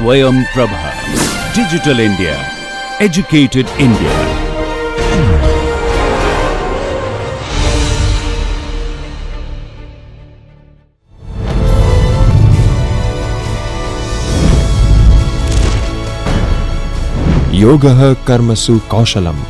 Swayam Prabha. Digital India. Educated India. योगः कर्मसु कौशलम्.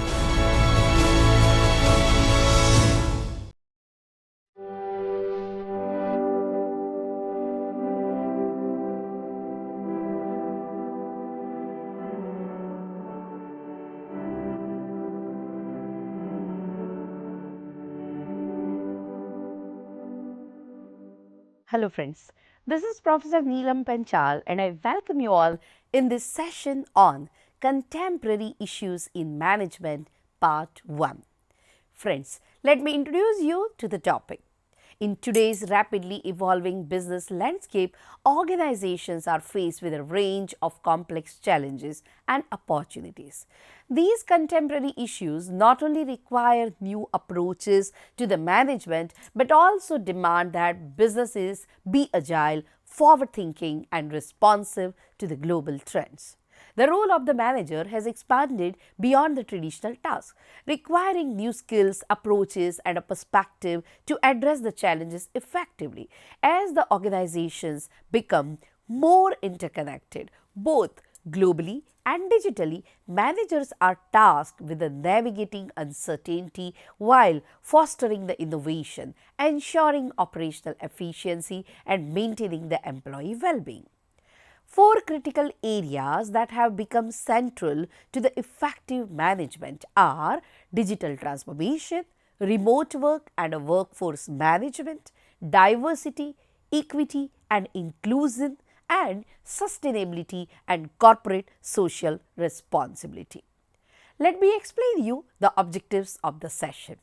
Hello friends, this is Professor Neelam Panchal and I welcome you all in this session on Contemporary Issues in Management Part 1. Friends, let me introduce you to the topic. In today's rapidly evolving business landscape, organizations are faced with a range of complex challenges and opportunities. These contemporary issues not only require new approaches to the management but also demand that businesses be agile, forward-thinking and responsive to the global trends. The role of the manager has expanded beyond the traditional task, requiring new skills, approaches, and a perspective to address the challenges effectively. As the organizations become more interconnected, both globally and digitally, managers are tasked with navigating uncertainty while fostering the innovation, ensuring operational efficiency, and maintaining the employee well-being. Four critical areas that have become central to the effective management are digital transformation, remote work and workforce management, diversity, equity and inclusion, and sustainability and corporate social responsibility. Let me explain you the objectives of the session.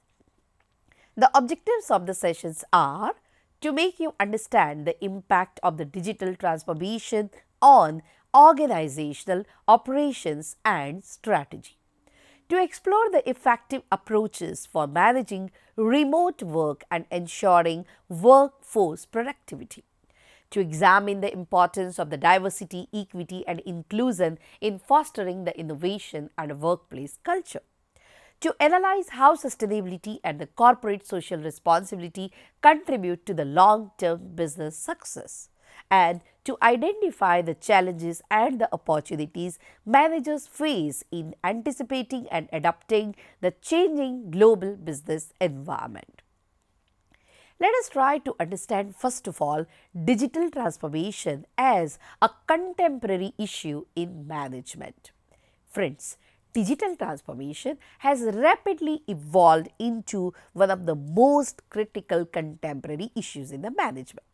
The objectives of the sessions are to make you understand the impact of the digital transformation on organizational operations and strategy, to explore the effective approaches for managing remote work and ensuring workforce productivity, to examine the importance of the diversity, equity and inclusion in fostering the innovation and workplace culture, to analyze how sustainability and the corporate social responsibility contribute to the long-term business success, and to identify the challenges and the opportunities managers face in anticipating and adapting the changing global business environment. Let us try to understand first of all digital transformation as a contemporary issue in management. Friends, digital transformation has rapidly evolved into one of the most critical contemporary issues in the management,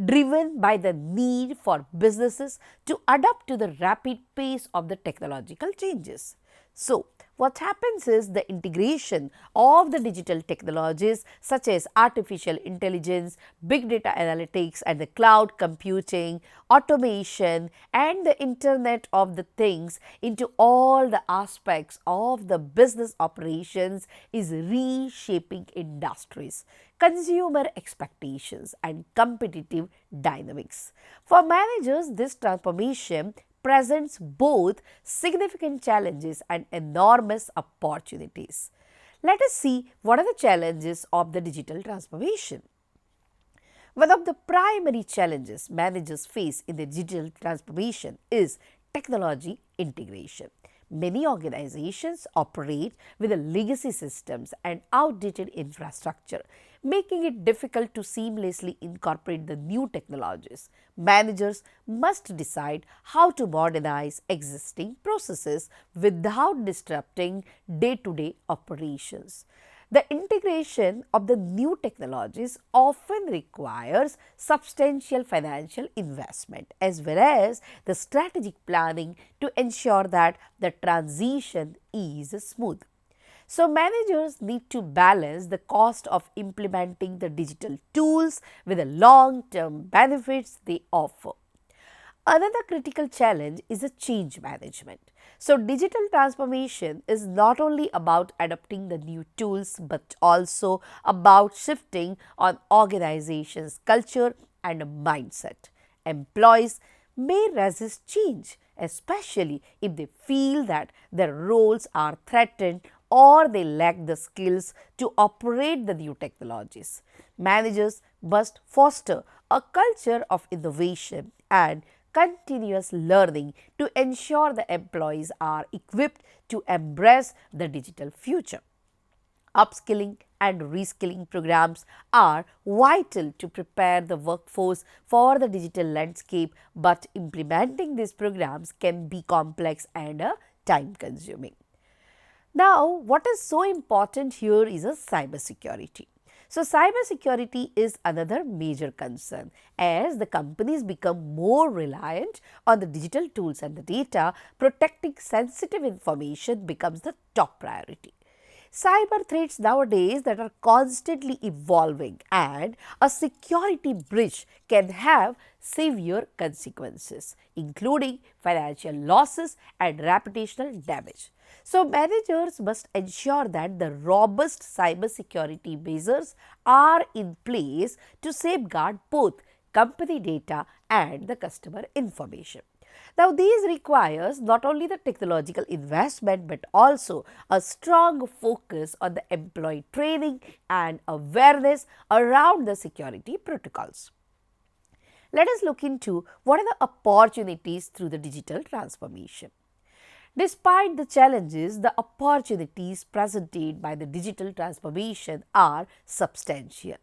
driven by the need for businesses to adapt to the rapid pace of the technological changes. So, what happens is the integration of the digital technologies such as artificial intelligence, big data analytics and the cloud computing, automation and the internet of the things into all the aspects of the business operations is reshaping industries, consumer expectations and competitive dynamics. For managers, this transformation presents both significant challenges and enormous opportunities. Let us see what are the challenges of the digital transformation. One of the primary challenges managers face in the digital transformation is technology integration. Many organizations operate with legacy systems and outdated infrastructure, making it difficult to seamlessly incorporate the new technologies. Managers must decide how to modernize existing processes without disrupting day-to-day operations. The integration of the new technologies often requires substantial financial investment as well as the strategic planning to ensure that the transition is smooth. So, managers need to balance the cost of implementing the digital tools with the long-term benefits they offer. Another critical challenge is a change management. So, digital transformation is not only about adopting the new tools but also about shifting on organizations' culture and mindset. Employees may resist change, especially if they feel that their roles are threatened or they lack the skills to operate the new technologies. Managers must foster a culture of innovation and continuous learning to ensure the employees are equipped to embrace the digital future. Upskilling and reskilling programs are vital to prepare the workforce for the digital landscape, but implementing these programs can be complex and time consuming. Now, what is so important here is a cybersecurity. So, cybersecurity is another major concern as the companies become more reliant on the digital tools and the data. Protecting sensitive information becomes the top priority. Cyber threats nowadays that are constantly evolving, and a security breach can have severe consequences, including financial losses and reputational damage. So, managers must ensure that the robust cybersecurity measures are in place to safeguard both company data and the customer information. Now, these requires not only the technological investment but also a strong focus on the employee training and awareness around the security protocols. Let us look into what are the opportunities through the digital transformation. Despite the challenges, the opportunities presented by the digital transformation are substantial.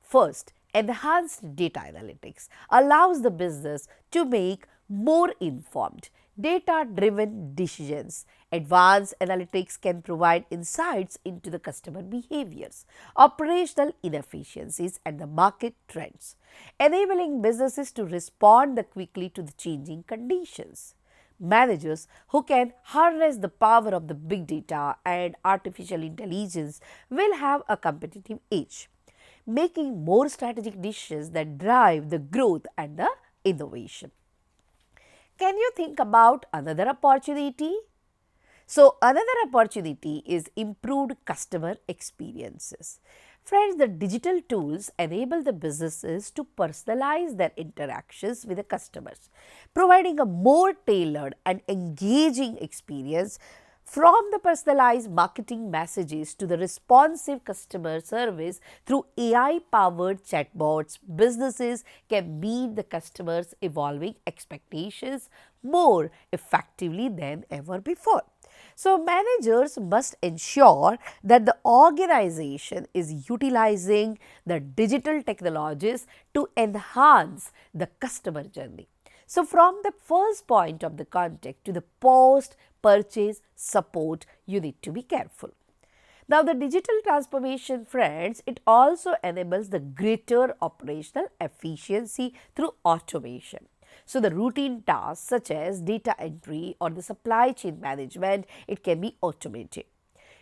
First, enhanced data analytics allows the business to make more informed, data-driven decisions. Advanced analytics can provide insights into the customer behaviors, operational inefficiencies and the market trends, enabling businesses to respond quickly to the changing conditions. Managers who can harness the power of the big data and artificial intelligence will have a competitive edge, making more strategic decisions that drive the growth and the innovation. Can you think about another opportunity? So, another opportunity is improved customer experiences. Friends, the digital tools enable the businesses to personalize their interactions with the customers, providing a more tailored and engaging experience. From the personalized marketing messages to the responsive customer service through AI-powered chatbots, businesses can meet the customers' evolving expectations more effectively than ever before. So, managers must ensure that the organization is utilizing the digital technologies to enhance the customer journey. So, from the first point of the contact to the post purchase support, you need to be careful. Now, the digital transformation, friends, it also enables the greater operational efficiency through automation. So, the routine tasks such as data entry or the supply chain management, it can be automated,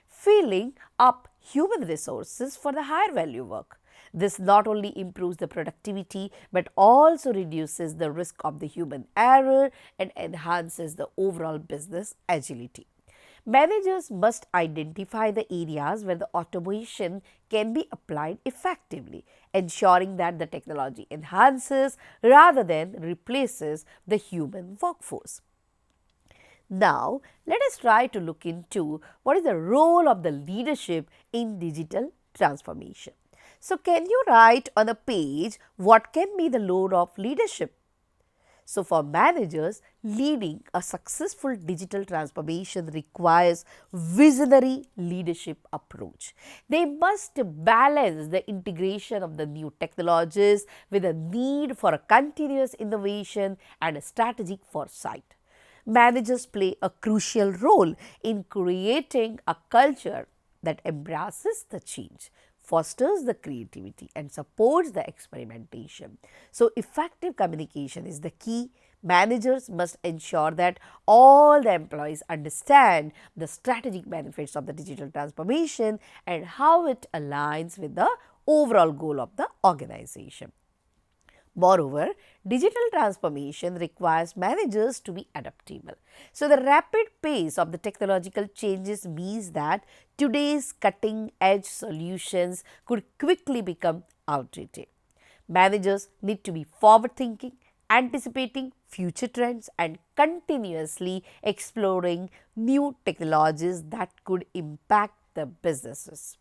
filling up human resources for the higher value work. This not only improves the productivity but also reduces the risk of the human error and enhances the overall business agility. Managers must identify the areas where the automation can be applied effectively, ensuring that the technology enhances rather than replaces the human workforce. Now, let us try to look into what is the role of the leadership in digital transformation. So, can you write on a page what can be the role of leadership? So, for managers, leading a successful digital transformation requires visionary leadership approach. They must balance the integration of the new technologies with a need for a continuous innovation and a strategic foresight. Managers play a crucial role in creating a culture that embraces the change, fosters the creativity and supports the experimentation. So, effective communication is the key. Managers must ensure that all the employees understand the strategic benefits of the digital transformation and how it aligns with the overall goal of the organization. Moreover, digital transformation requires managers to be adaptable. So, the rapid pace of the technological changes means that today's cutting edge solutions could quickly become outdated. Managers need to be forward thinking, anticipating future trends and continuously exploring new technologies that could impact the businesses.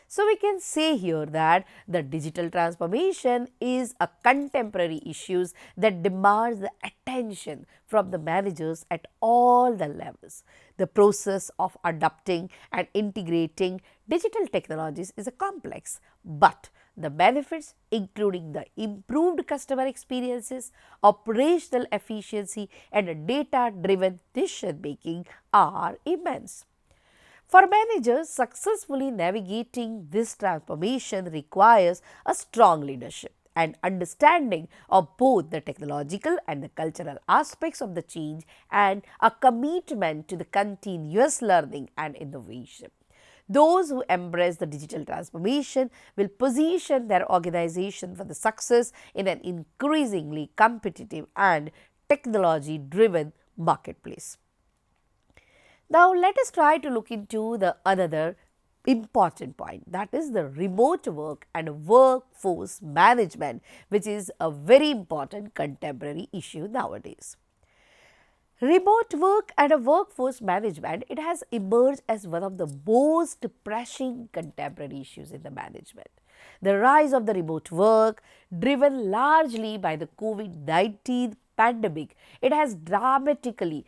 So, we can say here that the digital transformation is a contemporary issue that demands the attention from the managers at all the levels. The process of adopting and integrating digital technologies is a complex, but the benefits, including the improved customer experiences, operational efficiency, and data-driven decision making, are immense. For managers, successfully navigating this transformation requires a strong leadership and understanding of both the technological and the cultural aspects of the change, and a commitment to the continuous learning and innovation. Those who embrace the digital transformation will position their organization for the success in an increasingly competitive and technology driven marketplace. Now, let us try to look into the another important point, that is the remote work and workforce management, which is a very important contemporary issue nowadays. Remote work and a workforce management, it has emerged as one of the most pressing contemporary issues in the management. The rise of the remote work, driven largely by the COVID-19 pandemic, it has dramatically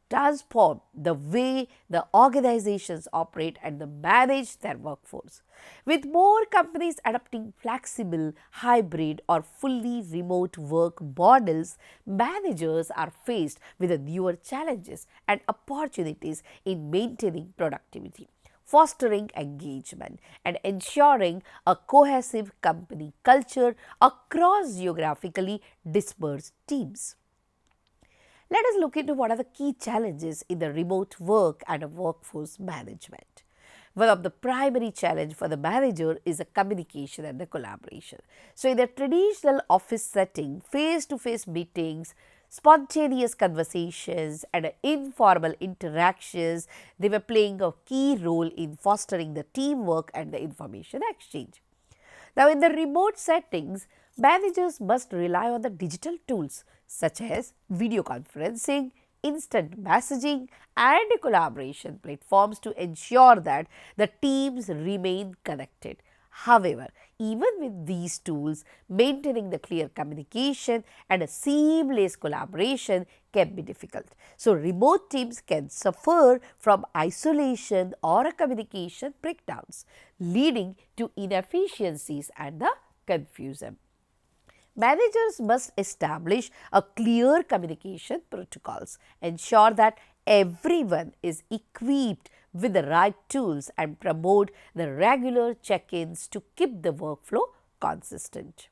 transform the way the organizations operate and manage their workforce. With more companies adopting flexible, hybrid or fully remote work models, managers are faced with newer challenges and opportunities in maintaining productivity, fostering engagement, and ensuring a cohesive company culture across geographically dispersed teams. Let us look into what are the key challenges in the remote work and workforce management. One of the primary challenge for the manager is the communication and the collaboration. So, in the traditional office setting, face-to-face meetings, spontaneous conversations and informal interactions, they were playing a key role in fostering the teamwork and the information exchange. Now, in the remote settings, managers must rely on the digital tools such as video conferencing, instant messaging and collaboration platforms to ensure that the teams remain connected. However, even with these tools, maintaining the clear communication and a seamless collaboration can be difficult. So, remote teams can suffer from isolation or communication breakdowns, leading to inefficiencies and the confusion. Managers must establish a clear communication protocols, ensure that everyone is equipped with the right tools and promote the regular check-ins to keep the workflow consistent.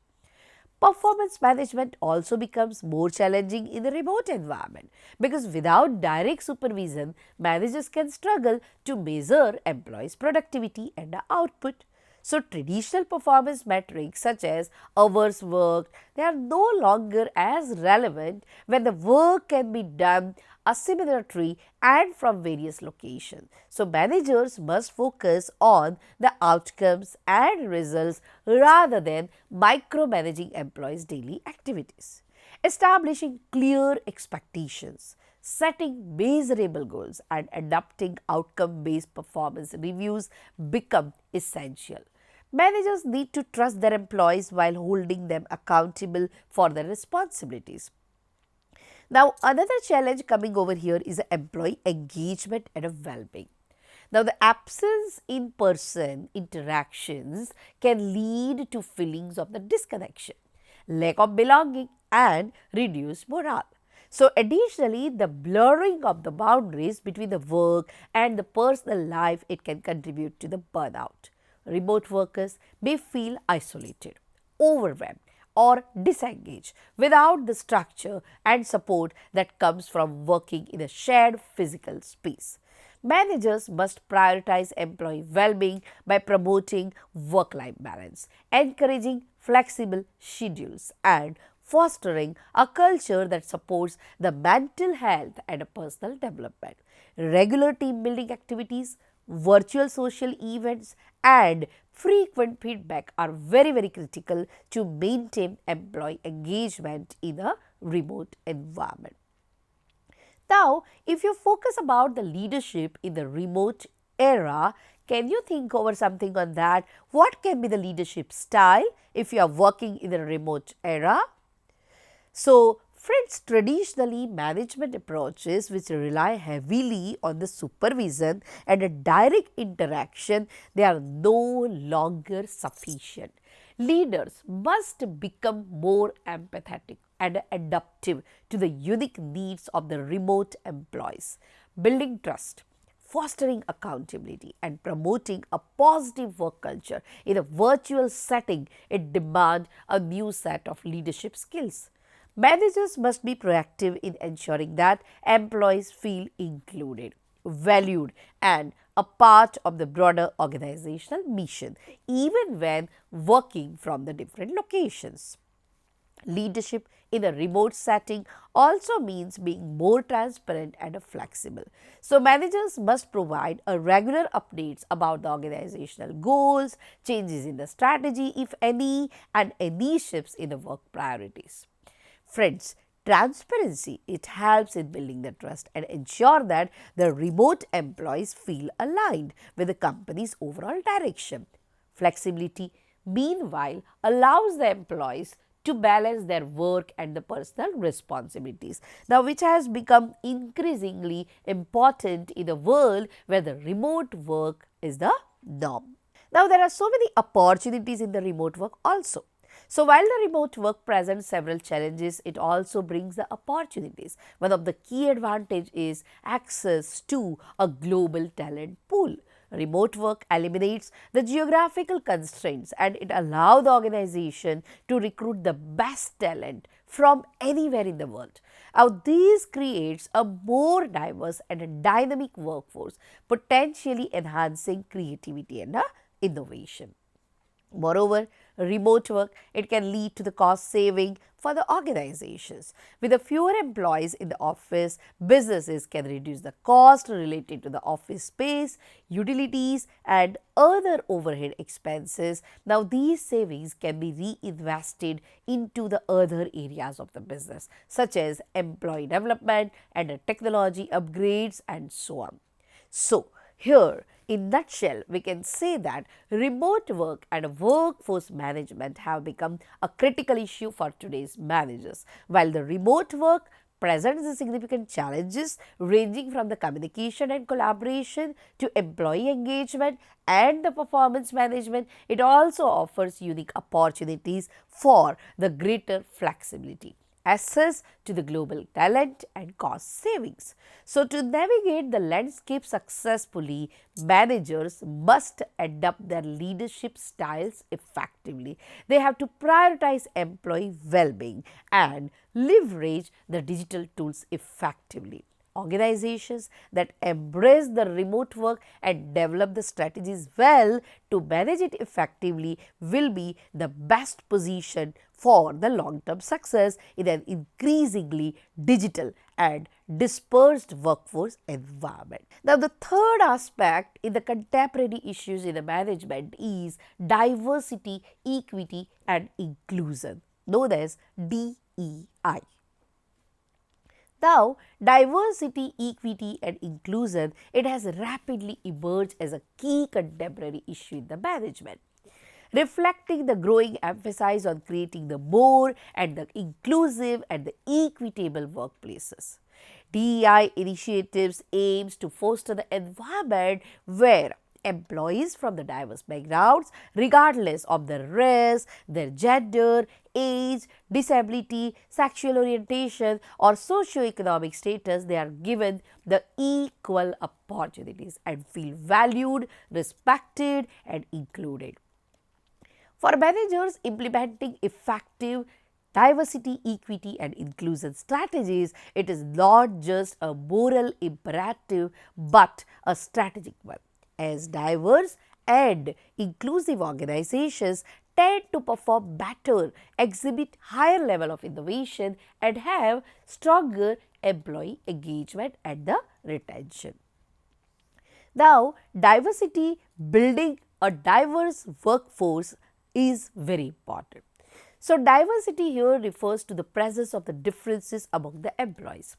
Performance management also becomes more challenging in the remote environment because without direct supervision, managers can struggle to measure employees' productivity and output. So, traditional performance metrics such as hours worked, they are no longer as relevant when the work can be done asymmetrically and from various locations. So, managers must focus on the outcomes and results rather than micromanaging employees' daily activities. Establishing clear expectations, setting measurable goals and adopting outcome-based performance reviews become essential. Managers need to trust their employees while holding them accountable for their responsibilities. Now, another challenge coming over here is employee engagement and well-being. Now, the absence in person interactions can lead to feelings of the disconnection, lack of belonging and reduced morale. So, additionally, the blurring of the boundaries between the work and the personal life, it can contribute to the burnout. Remote workers may feel isolated, overwhelmed or disengaged without the structure and support that comes from working in a shared physical space. Managers must prioritize employee well-being by promoting work-life balance, encouraging flexible schedules and fostering a culture that supports the mental health and personal development. Regular team building activities, virtual social events, and frequent feedback are very critical to maintain employee engagement in a remote environment. Now, if you focus about the leadership in the remote era, can you think over something on that? What can be the leadership style if you are working in a remote era? So, friends, traditionally management approaches which rely heavily on the supervision and a direct interaction, they are no longer sufficient. Leaders must become more empathetic and adaptive to the unique needs of the remote employees, building trust, fostering accountability, and promoting a positive work culture in a virtual setting. It demands a new set of leadership skills. Managers must be proactive in ensuring that employees feel included, valued, and a part of the broader organizational mission, even when working from the different locations. Leadership in a remote setting also means being more transparent and flexible. So, managers must provide a regular updates about the organizational goals, changes in the strategy, if any, and any shifts in the work priorities. Friends, transparency, it helps in building the trust and ensure that the remote employees feel aligned with the company's overall direction. Flexibility, meanwhile, allows the employees to balance their work and the personal responsibilities. Now, which has become increasingly important in a world where the remote work is the norm. Now, there are so many opportunities in the remote work also. So, while the remote work presents several challenges, it also brings the opportunities. One of the key advantages is access to a global talent pool. Remote work eliminates the geographical constraints and it allows the organization to recruit the best talent from anywhere in the world. Now, this creates a more diverse and a dynamic workforce, potentially enhancing creativity and innovation. Moreover, remote work, it can lead to the cost saving for the organizations. With the fewer employees in the office, businesses can reduce the cost related to the office space, utilities, and other overhead expenses. Now, these savings can be reinvested into the other areas of the business, such as employee development and technology upgrades and so on. So, here in nutshell, we can say that remote work and workforce management have become a critical issue for today's managers. While the remote work presents significant challenges ranging from the communication and collaboration to employee engagement and the performance management, it also offers unique opportunities for the greater flexibility, access to the global talent and cost savings. So, to navigate the landscape successfully, managers must adapt their leadership styles effectively. They have to prioritize employee well-being and leverage the digital tools effectively. Organizations that embrace the remote work and develop the strategies well to manage it effectively will be the best position for the long-term success in an increasingly digital and dispersed workforce environment. Now, the third aspect in the contemporary issues in the management is diversity, equity and inclusion, known as DEI. Now, diversity, equity and inclusion, it has rapidly emerged as a key contemporary issue in the management, reflecting the growing emphasis on creating the more and the inclusive and the equitable workplaces. DEI initiatives aims to foster the environment where employees from the diverse backgrounds, regardless of their race, their gender, age, disability, sexual orientation or socio-economic status, they are given the equal opportunities and feel valued, respected and included. For managers, implementing effective diversity, equity and inclusion strategies, it is not just a moral imperative but a strategic one, as diverse and inclusive organizations tend to perform better, exhibit higher level of innovation and have stronger employee engagement and the retention. Now, diversity, building a diverse workforce is very important. So, diversity here refers to the presence of the differences among the employees,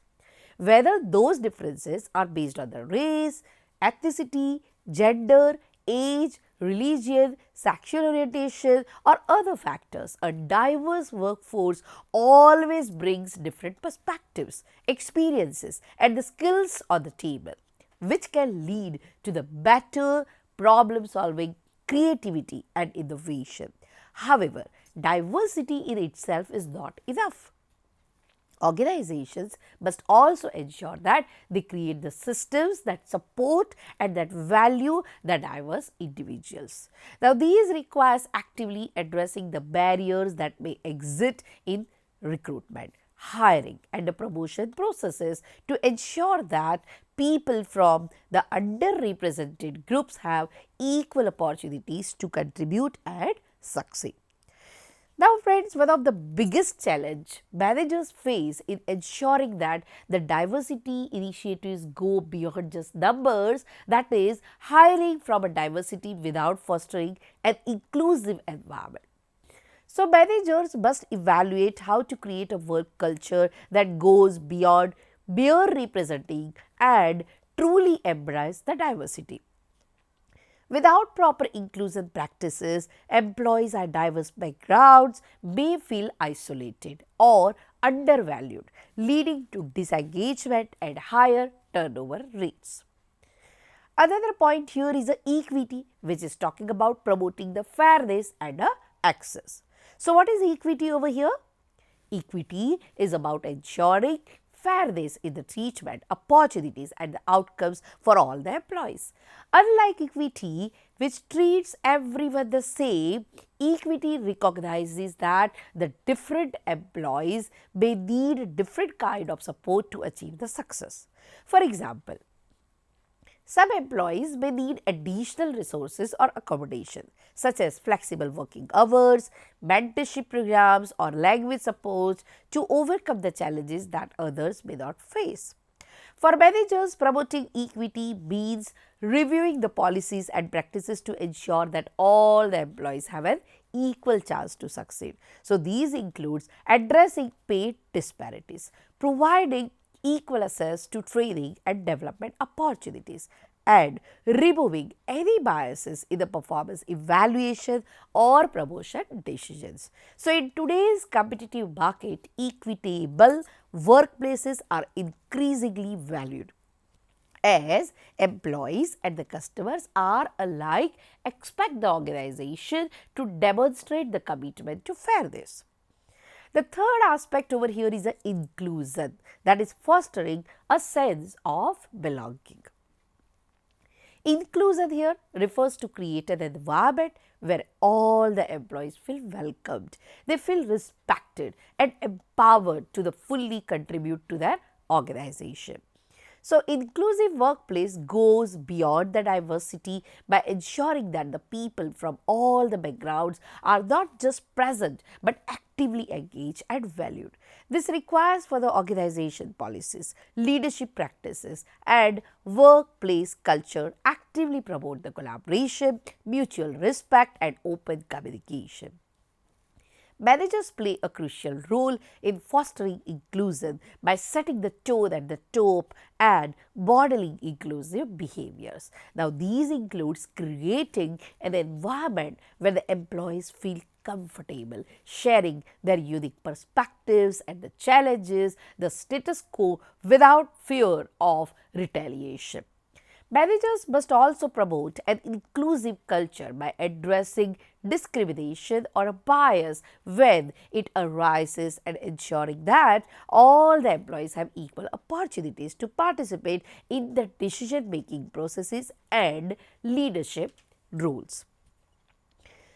whether those differences are based on the race, ethnicity, gender, age, religion, sexual orientation or other factors. A diverse workforce always brings different perspectives, experiences and the skills on the table, which can lead to the better problem solving, creativity and innovation. However, diversity in itself is not enough. Organizations must also ensure that they create the systems that support and that value the diverse individuals. Now, these requires actively addressing the barriers that may exist in recruitment, hiring and the promotion processes to ensure that people from the underrepresented groups have equal opportunities to contribute and succeed. Now friends, one of the biggest challenge managers face in ensuring that the diversity initiatives go beyond just numbers, that is hiring from a diversity without fostering an inclusive environment. So managers must evaluate how to create a work culture that goes beyond mere representing and truly embrace the diversity. Without proper inclusion practices, employees of diverse backgrounds may feel isolated or undervalued, leading to disengagement and higher turnover rates. Another point here is the equity, which is talking about promoting the fairness and access. So, what is equity over here? Equity is about ensuring fairness in the treatment, opportunities and the outcomes for all the employees. Unlike equity, which treats everyone the same, equity recognizes that the different employees may need different kind of support to achieve the success. For example, some employees may need additional resources or accommodation, such as flexible working hours, mentorship programs or language support to overcome the challenges that others may not face. For managers, promoting equity means reviewing the policies and practices to ensure that all the employees have an equal chance to succeed. So, these includes addressing pay disparities, providing equal access to training and development opportunities, and removing any biases in the performance evaluation or promotion decisions. So, in today's competitive market, equitable workplaces are increasingly valued, as employees and the customers are alike expect the organization to demonstrate the commitment to fairness. The third aspect over here is the inclusion, that is fostering a sense of belonging. Inclusion here refers to create an environment where all the employees feel welcomed, they feel respected and empowered to fully contribute to their organization. So, inclusive workplace goes beyond the diversity by ensuring that the people from all the backgrounds are not just present but actively engaged and valued. This requires for the organization policies, leadership practices and workplace culture actively promote the collaboration, mutual respect and open communication. Managers play a crucial role in fostering inclusion by setting the tone at the top and modeling inclusive behaviors. Now, these includes creating an environment where the employees feel comfortable sharing their unique perspectives and the challenges the status quo without fear of retaliation. Managers must also promote an inclusive culture by addressing discrimination or a bias when it arises and ensuring that all the employees have equal opportunities to participate in the decision-making processes and leadership roles.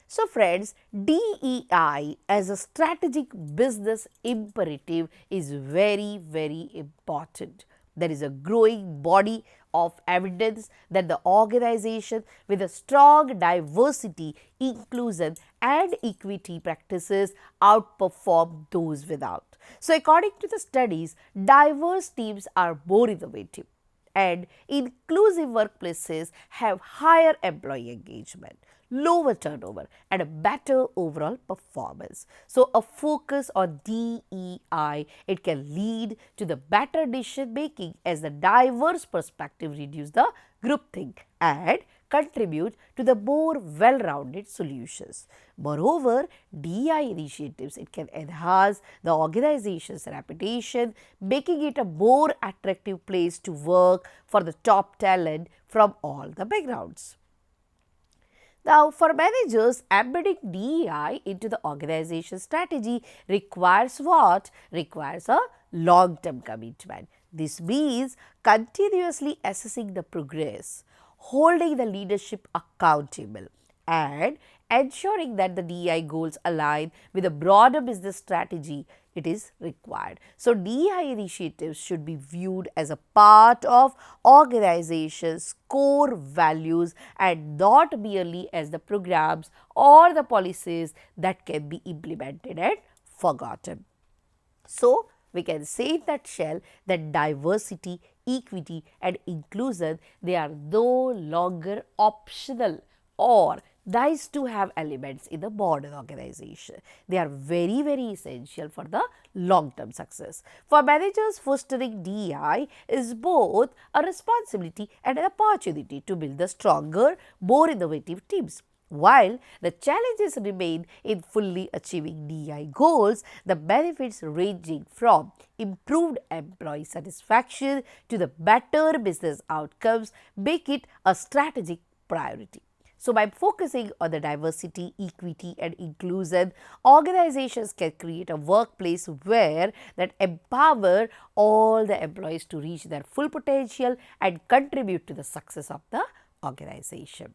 So friends, DEI as a strategic business imperative is very important. There is a growing body of evidence that the organization with a strong diversity, inclusion and equity practices outperform those without. So, according to the studies, diverse teams are more innovative, and inclusive workplaces have higher employee engagement, lower turnover and a better overall performance. So, a focus on DEI, it can lead to the better decision making as the diverse perspective reduce the groupthink and contribute to the more well-rounded solutions. Moreover, DEI initiatives, it can enhance the organization's reputation, making it a more attractive place to work for the top talent from all the backgrounds. Now, for managers, embedding DEI into the organization strategy requires what? Requires a long-term commitment. This means continuously assessing the progress, holding the leadership accountable, and ensuring that the DEI goals align with a broader business strategy. It is required. So, DEI initiatives should be viewed as a part of organization's core values and not merely as the programs or the policies that can be implemented and forgotten. So, we can say in that shell that diversity, equity and inclusion, they are no longer optional or nice to have elements in the modern organization. They are very, very essential for the long term success. For managers, fostering DEI is both a responsibility and an opportunity to build the stronger, more innovative teams. While the challenges remain in fully achieving DEI goals, the benefits ranging from improved employee satisfaction to the better business outcomes make it a strategic priority. So, by focusing on the diversity, equity and inclusion, organizations can create a workplace where that empower all the employees to reach their full potential and contribute to the success of the organization.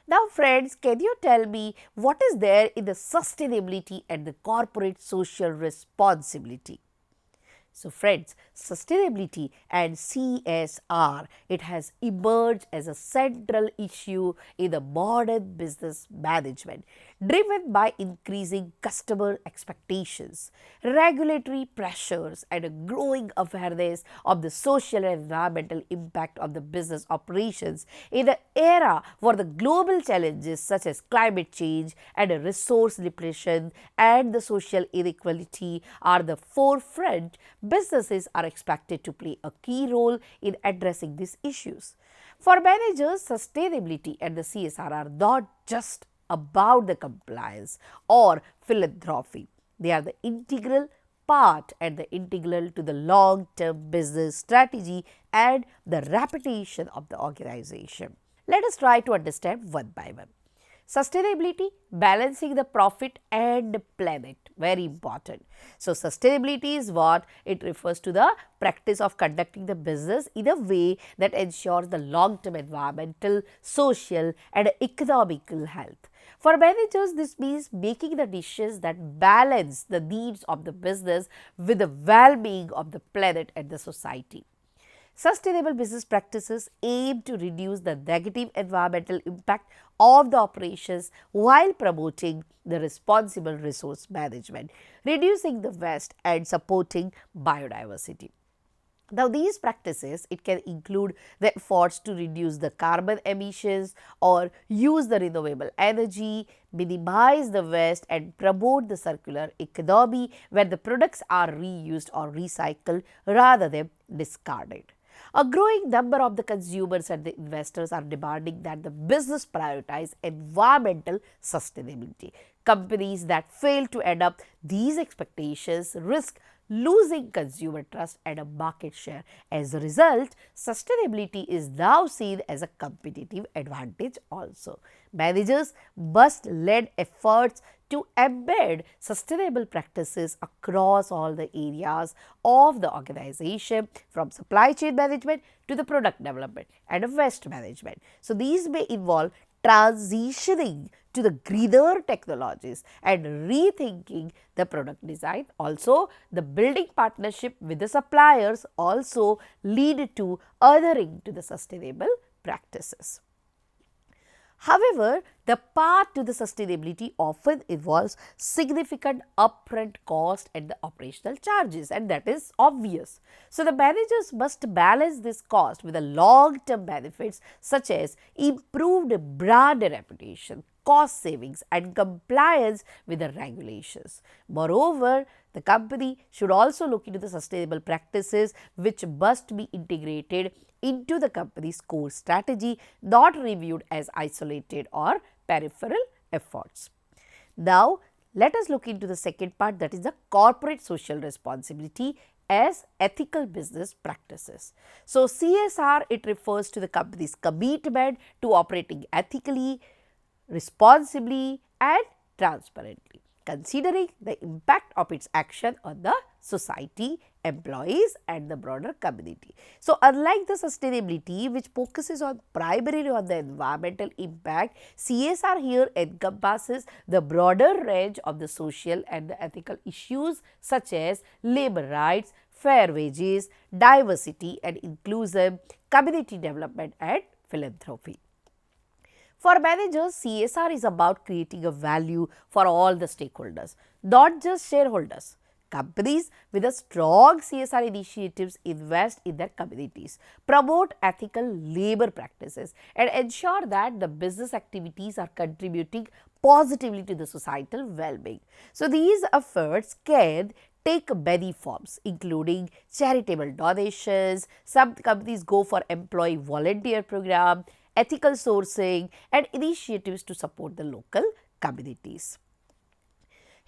Now, friends, can you tell me what is there in the sustainability and the corporate social responsibility? So, friends, sustainability and CSR, it has emerged as a central issue in the modern business management, driven by increasing customer expectations, regulatory pressures and a growing awareness of the social and environmental impact of the business operations in an era where the global challenges such as climate change and resource depletion and the social inequality are the forefront. Businesses are expected to play a key role in addressing these issues. For managers, sustainability and the CSR are not just about the compliance or philanthropy. They are the integral part and the integral to the long-term business strategy and the reputation of the organization. Let us try to understand one by one. Sustainability, balancing the profit and the planet, very important. So, sustainability is what? It refers to the practice of conducting the business in a way that ensures the long-term environmental, social and economical health. For managers, this means making the decisions that balance the needs of the business with the well-being of the planet and the society. Sustainable business practices aim to reduce the negative environmental impact of the operations while promoting the responsible resource management, reducing the waste and supporting biodiversity. Now, these practices, it can include the efforts to reduce the carbon emissions or use the renewable energy, minimize the waste and promote the circular economy where the products are reused or recycled rather than discarded. A growing number of the consumers and the investors are demanding that the business prioritize environmental sustainability. Companies that fail to adapt these expectations risk losing consumer trust and a market share. As a result, sustainability is now seen as a competitive advantage also. Managers must lead efforts to embed sustainable practices across all the areas of the organization, from supply chain management to the product development and waste management. So, these may involve transitioning to the greener technologies and rethinking the product design. Also, the building partnership with the suppliers also lead to adhering to the sustainable practices. However, the path to the sustainability often involves significant upfront cost and the operational charges, and that is obvious. So, the managers must balance this cost with the long-term benefits such as improved brand reputation, cost savings and compliance with the regulations. Moreover, the company should also look into the sustainable practices which must be integrated into the company's core strategy, not reviewed as isolated or peripheral efforts. Now, let us look into the second part, that is the corporate social responsibility as ethical business practices. So, CSR, it refers to the company's commitment to operating ethically, responsibly and transparently, considering the impact of its action on the society, employees and the broader community. So, unlike the sustainability which focuses on primarily on the environmental impact, CSR here encompasses the broader range of the social and the ethical issues such as labor rights, fair wages, diversity and inclusion, community development and philanthropy. For managers, CSR is about creating a value for all the stakeholders, not just shareholders. Companies with a strong CSR initiatives invest in their communities, promote ethical labor practices and ensure that the business activities are contributing positively to the societal well-being. So, these efforts can take many forms including charitable donations, some companies go for employee volunteer program, ethical sourcing and initiatives to support the local communities.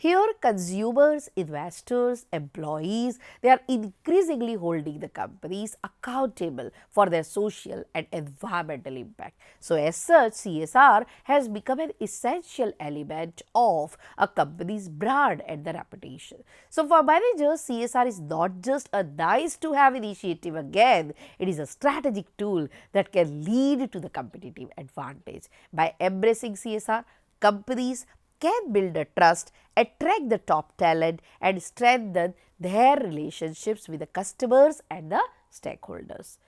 Here consumers, investors, employees, they are increasingly holding the companies accountable for their social and environmental impact. So, as such, CSR has become an essential element of a company's brand and the reputation. So, for managers, CSR is not just a nice to have initiative again, it is a strategic tool that can lead to the competitive advantage. By embracing CSR, companies can build a trust, attract the top talent and strengthen their relationships with the customers and the stakeholders.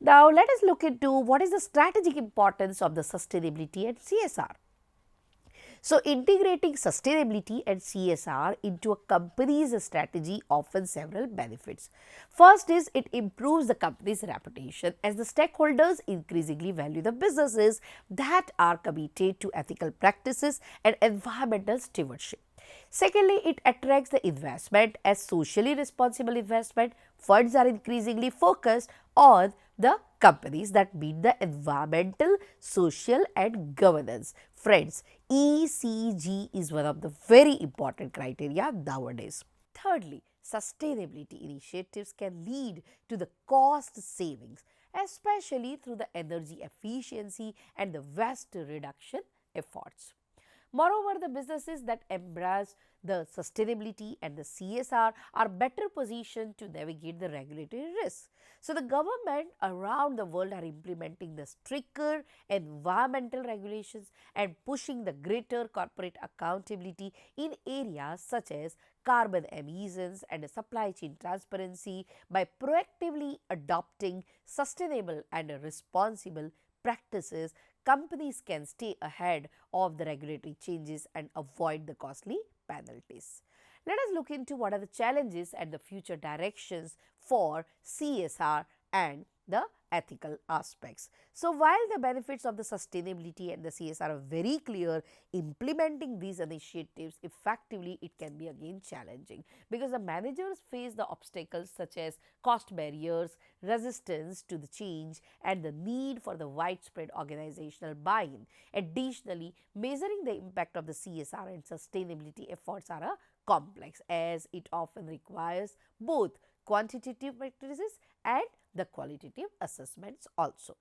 Now, let us look into what is the strategic importance of the sustainability and CSR. So, integrating sustainability and CSR into a company's strategy offers several benefits. First is it improves the company's reputation as the stakeholders increasingly value the businesses that are committed to ethical practices and environmental stewardship. Secondly, it attracts the investment as socially responsible investment funds are increasingly focused on the companies that meet the environmental, social and governance. Friends, ECG is one of the very important criteria nowadays. Thirdly, sustainability initiatives can lead to the cost savings, especially through the energy efficiency and the waste reduction efforts. Moreover, the businesses that embrace the sustainability and the CSR are better positioned to navigate the regulatory risks. So, the government around the world are implementing the stricter environmental regulations and pushing the greater corporate accountability in areas such as carbon emissions and supply chain transparency. By proactively adopting sustainable and responsible practices, companies can stay ahead of the regulatory changes and avoid the costly penalties. Let us look into what are the challenges and the future directions for CSR and the ethical aspects. So, while the benefits of the sustainability and the CSR are very clear, implementing these initiatives effectively, it can be again challenging because the managers face the obstacles such as cost barriers, resistance to the change and the need for the widespread organizational buy-in. Additionally, measuring the impact of the CSR and sustainability efforts are complex as it often requires both quantitative matrices and the qualitative assessments also.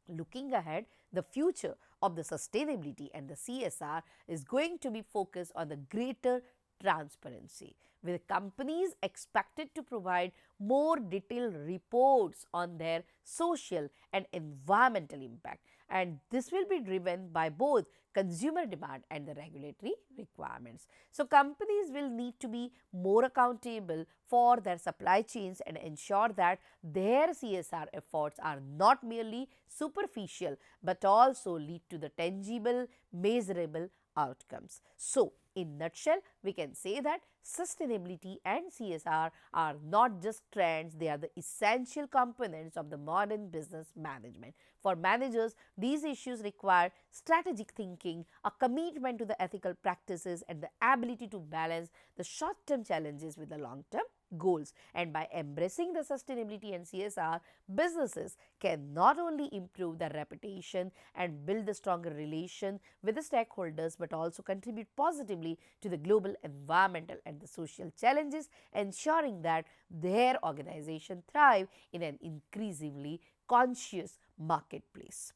Looking ahead, the future of the sustainability and the CSR is going to be focused on the greater transparency, with companies expected to provide more detailed reports on their social and environmental impact. And this will be driven by both consumer demand and the regulatory requirements. So, companies will need to be more accountable for their supply chains and ensure that their CSR efforts are not merely superficial but also lead to the tangible, measurable outcomes. So, in nutshell, we can say that sustainability and CSR are not just trends, they are the essential components of the modern business management. For managers, these issues require strategic thinking, a commitment to the ethical practices, and the ability to balance the short-term challenges with the long-term goals. And by embracing the sustainability and CSR, businesses can not only improve their reputation and build a stronger relation with the stakeholders, but also contribute positively to the global environmental and the social challenges, ensuring that their organization thrive in an increasingly conscious marketplace.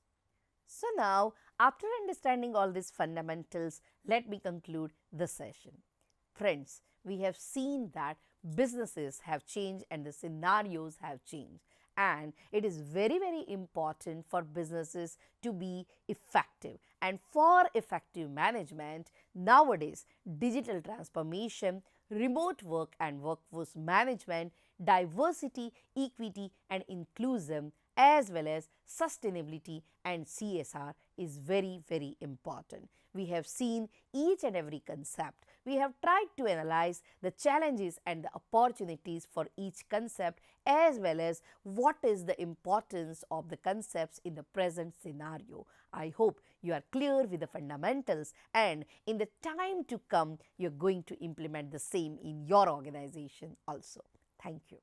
So now, after understanding all these fundamentals, let me conclude the session. Friends, we have seen that businesses have changed and the scenarios have changed, and it is very important for businesses to be effective. And for effective management, nowadays digital transformation, remote work and workforce management, diversity, equity and inclusion, as well as sustainability and CSR is very important. We have seen each and every concept. We have tried to analyze the challenges and the opportunities for each concept, as well as what is the importance of the concepts in the present scenario. I hope you are clear with the fundamentals, and in the time to come, you are going to implement the same in your organization also. Thank you.